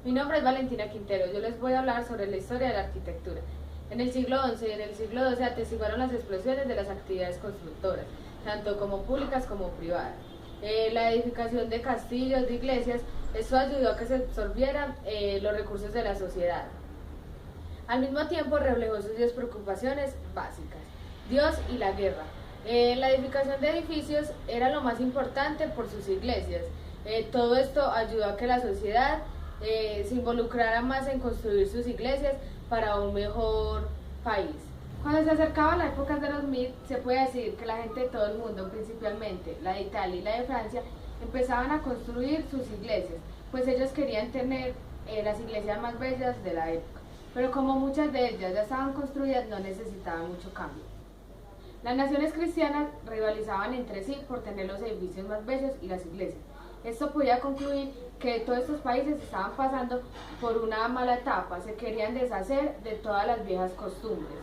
Mi nombre es Valentina Quintero, yo les voy a hablar sobre la historia de la arquitectura. En el siglo XI y en el siglo XII atestiguaron las explosiones de las actividades constructoras, tanto como públicas como privadas. La edificación de castillos, de iglesias, esto ayudó a que se absorbieran los recursos de la sociedad. Al mismo tiempo reflejó sus dos preocupaciones básicas, Dios y la guerra. La edificación de edificios era lo más importante por sus iglesias. Todo esto ayudó a que la sociedad se involucrara más en construir sus iglesias para un mejor país. Cuando se acercaba la época de los 1000, se puede decir que la gente de todo el mundo, principalmente la de Italia y la de Francia, empezaban a construir sus iglesias, pues ellos querían tener las iglesias más bellas de la época. Pero como muchas de ellas ya estaban construidas, no necesitaban mucho cambio. Las naciones cristianas rivalizaban entre sí por tener los edificios más bellos y las iglesias. Esto podía concluir que todos estos países estaban pasando por una mala etapa, se querían deshacer de todas las viejas costumbres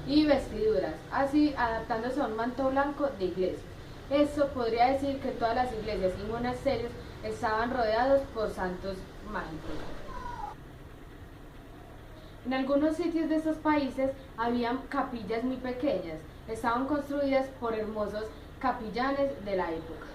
y vestiduras, así adaptándose a un manto blanco de iglesias. Esto podría decir que todas las iglesias y monasterios estaban rodeados por santos mágicos. En algunos sitios de estos países habían capillas muy pequeñas, estaban construidas por hermosos capillanes de la época.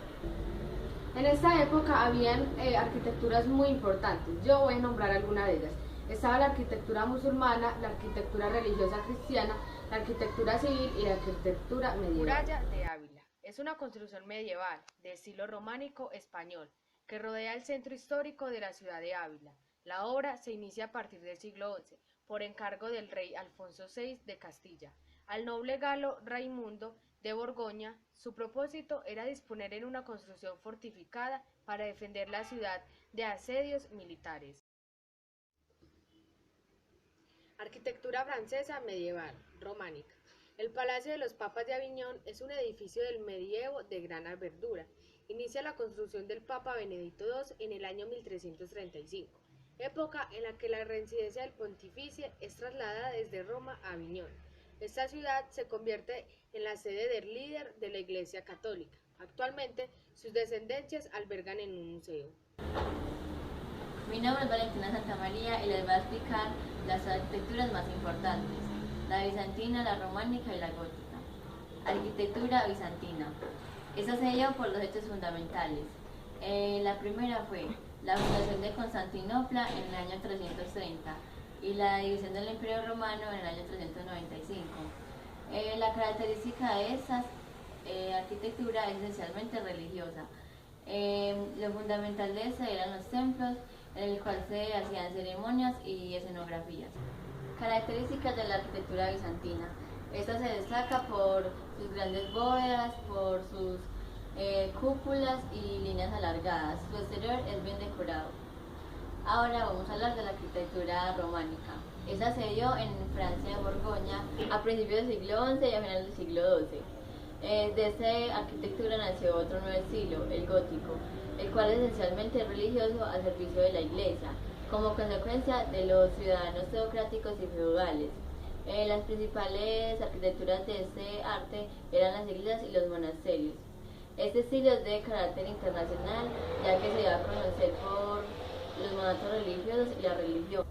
En esta época habían arquitecturas muy importantes, yo voy a nombrar algunas de ellas. Estaba la arquitectura musulmana, la arquitectura religiosa cristiana, la arquitectura civil y la arquitectura medieval. Muralla de Ávila es una construcción medieval de estilo románico español que rodea el centro histórico de la ciudad de Ávila. La obra se inicia a partir del siglo XI por encargo del rey Alfonso VI de Castilla. Al noble galo Raimundo de Borgoña, su propósito era disponer en una construcción fortificada para defender la ciudad de asedios militares. Arquitectura francesa medieval, románica. El Palacio de los Papas de Aviñón es un edificio del medievo de gran envergadura. Inicia la construcción del Papa Benedicto II en el año 1335, época en la que la residencia del pontífice es trasladada desde Roma a Aviñón. Esta ciudad se convierte en la sede del líder de la Iglesia Católica. Actualmente, sus descendencias albergan en un museo. Mi nombre es Valentina Santamaría y les voy a explicar las arquitecturas más importantes, la bizantina, la románica y la gótica. Arquitectura bizantina. Esta se dio por dos hechos fundamentales. La primera fue la fundación de Constantinopla en el año 330 y la división del Imperio Romano en el año 395. La característica de esta arquitectura es esencialmente religiosa. Lo fundamental de esta eran los templos, en el cual se hacían ceremonias y escenografías. Características de la arquitectura bizantina. Esta se destaca por sus grandes bóvedas, por sus cúpulas y líneas alargadas. Su exterior es bien decorado. Ahora vamos a hablar de la arquitectura románica. Esta se dio en Francia de Borgoña a principios del siglo XI y a finales del siglo XII. De esta arquitectura nació otro nuevo estilo, el gótico, el cual es esencialmente religioso al servicio de la iglesia, como consecuencia de los ciudadanos teocráticos y feudales. Las principales arquitecturas de este arte eran las iglesias y los monasterios. Este estilo es de carácter internacional, ya que se da a conocer por los monatos religiosos y la religión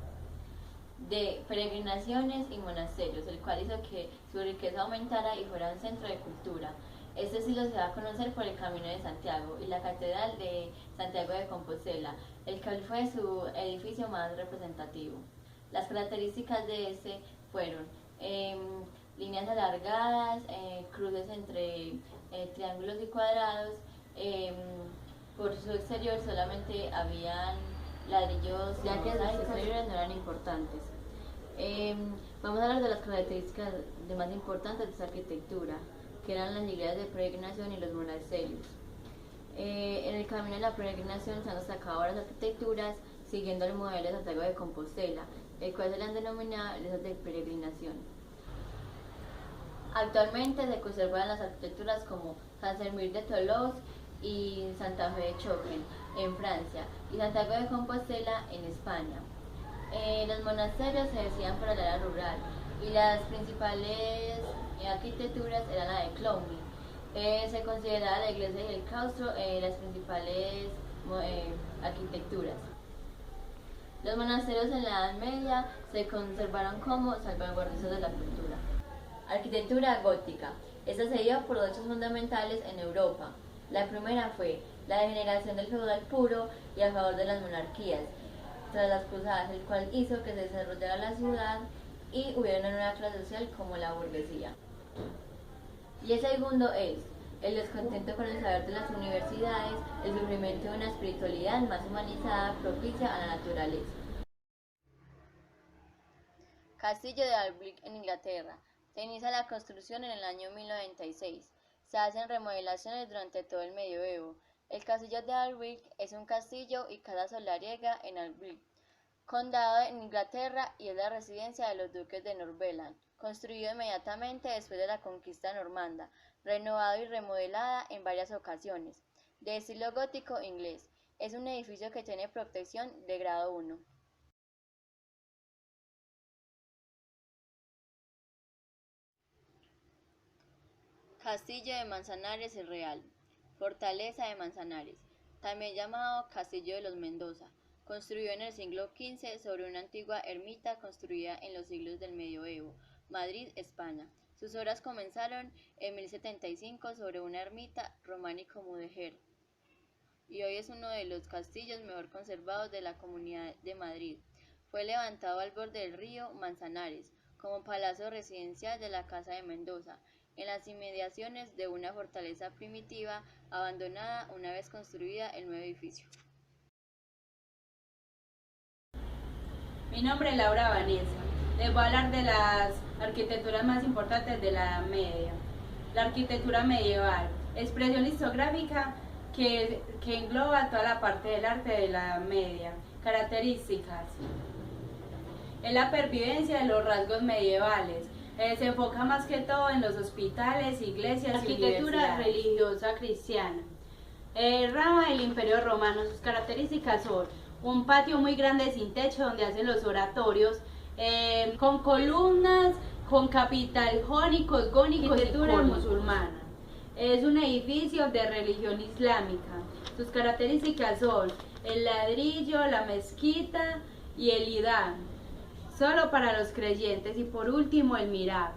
de peregrinaciones y monasterios, el cual hizo que su riqueza aumentara y fuera un centro de cultura. Este estilo se da a conocer por el Camino de Santiago y la Catedral de Santiago de Compostela, el cual fue su edificio más representativo. Las características de este fueron líneas alargadas, cruces entre triángulos y cuadrados. Por su exterior solamente habían ladrillos, ya que sus exteriores no eran importantes. Vamos a hablar de las características más importantes de esta arquitectura, que eran las iglesias de peregrinación y los monasterios. En el camino de la peregrinación se han destacado las arquitecturas siguiendo el modelo de Santiago de Compostela, el cual se le han denominado iglesias de peregrinación. Actualmente se conservan las arquitecturas como San Sermir de Toulouse y Santa Fe de Choquín en Francia y Santiago de Compostela en España. Los monasterios se decían para el área rural y las principales arquitecturas eran la de Cluny. Se consideraba la iglesia y el claustro las principales arquitecturas. Los monasterios en la Edad Media se conservaron como salvaguardistas de la cultura. Arquitectura gótica. Esta se dio por dos hechos fundamentales en Europa. La primera fue la degeneración del feudal puro y a favor de las monarquías, tras las cruzadas, el cual hizo que se desarrollara la ciudad y hubiera una nueva clase social como la burguesía. Y el segundo es el descontento con el saber de las universidades, el sufrimiento de una espiritualidad más humanizada, propicia a la naturaleza. Castillo de Alnwick en Inglaterra. Se inicia la construcción en el año 1096. Se hacen remodelaciones durante todo el medioevo. El castillo de Alnwick es un castillo y casa solariega en Alnwick, condado en Inglaterra, y es la residencia de los duques de Northumberland, construido inmediatamente después de la conquista normanda, renovado y remodelada en varias ocasiones, de estilo gótico inglés. Es un edificio que tiene protección de grado 1. Castillo de Manzanares el Real. Fortaleza de Manzanares, también llamado Castillo de los Mendoza, construido en el siglo XV sobre una antigua ermita construida en los siglos del Medioevo, Madrid, España. Sus obras comenzaron en 1075 sobre una ermita románico-mudéjar y hoy es uno de los castillos mejor conservados de la Comunidad de Madrid. Fue levantado al borde del río Manzanares como palacio residencial de la Casa de Mendoza, en las inmediaciones de una fortaleza primitiva abandonada una vez construida el nuevo edificio. Mi nombre es Laura Vanessa. Les voy a hablar de las arquitecturas más importantes de la Edad Media. La arquitectura medieval, expresión historiográfica que engloba toda la parte del arte de la Edad Media. Características: es la pervivencia de los rasgos medievales. Se enfoca más que todo en los hospitales, iglesias y arquitectura religiosa cristiana. Rama del Imperio Romano. Sus características son un patio muy grande sin techo donde hacen los oratorios, con columnas, con capital jónicos, gónicos, arquitectura musulmana. Es un edificio de religión islámica. Sus características son el ladrillo, la mezquita y el idán, solo para los creyentes, y por último el mihrab.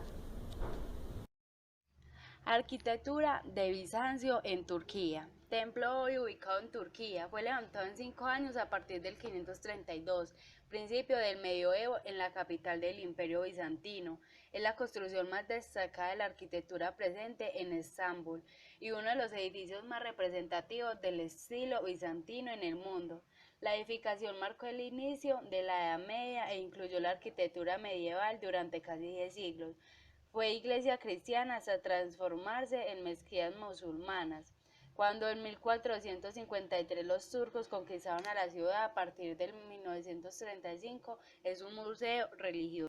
Arquitectura de Bizancio en Turquía. Templo hoy ubicado en Turquía, fue levantado en 5 años a partir del 532, principio del medioevo, en la capital del Imperio Bizantino. Es la construcción más destacada de la arquitectura presente en Estambul y uno de los edificios más representativos del estilo bizantino en el mundo. La edificación marcó el inicio de la Edad Media e incluyó la arquitectura medieval durante casi 10 siglos. Fue iglesia cristiana hasta transformarse en mezquitas musulmanas. Cuando en 1453 los turcos conquistaron a la ciudad, a partir del 1935 es un museo religioso.